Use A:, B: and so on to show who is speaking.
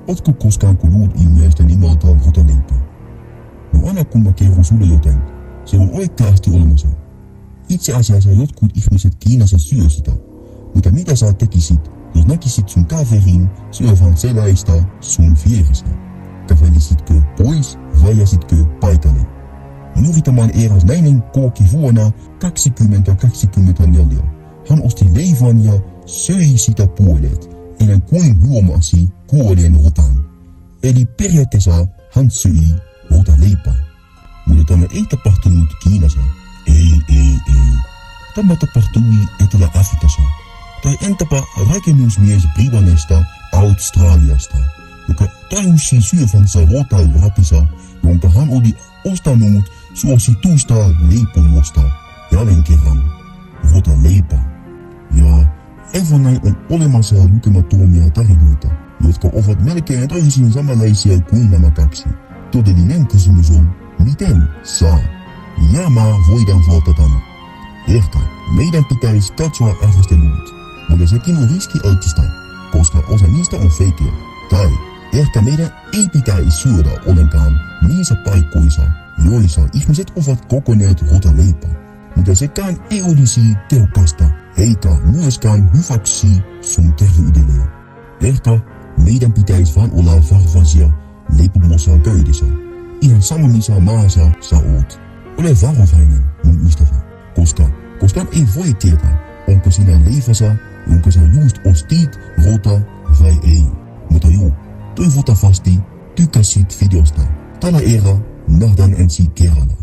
A: Ootko koskaan kuullut ilmiöstä nimeltään rotaleipä? No aina kun mä kerron sulle jotain, se on oikeasti olemassa. Itse asiassa jotkut ihmiset Kiinassa syö sitä. Mutta mitä sä tekisit, jos näkisit sun kaverin syövän sellaista sun vieressä? Kävelisitkö pois vai jäisitkö paikalle? Juuri tämän eräs nainen koki vuonna 2024. Hän osti leivän ja söi sitä puolet, ennen kuin huomasi kuolleen rotan. Eli periaatteessa hän söi rotaleipää. Mutta tämä ei tapahtunut Kiinassa. Ei. Tämä tapahtui Etelä-Afrikassa. Tai entäpä rakennusmies Britanniasta Australiasta, joka tajusi syövänsä rotarapissa, jonka hän oli ostanut suositusta leipomosta jälleen kerran rotaleipää. Ja aivan näin on olemassa lukemattomia tarinoita, jotka ovat melkein täysin samanlaisia kuin nämä kaksi. Todellinen kysymys on, miten saa? Ja mä voidaan vastata. Ehkä meidän pitäisi katsoa arvostelut, mutta sekin on riskialtista, koska osa niistä on feikkiä. Tai ehkä meidän ei pitäisi syödä ollenkaan niissä paikoissa, joissa ihmiset ovat kokoneet rotaleipää. Mutta sekään ei olisi tehokasta, eikä myöskään hyväksi sun terveydelle. Ehkä meidän pitäisi vaan olla varovaisia leipomossa käydessä. Ihan sama missä maassa sä oot. Ole varovainen, mun ystävä, koska koskaan ei voi tietää, onko siinä leivässä, jonka sä just ostit, rota vai ei. Mutta joo, toivottavasti tykkäsit videosta. Tällä erää nähdään ensi kerralla.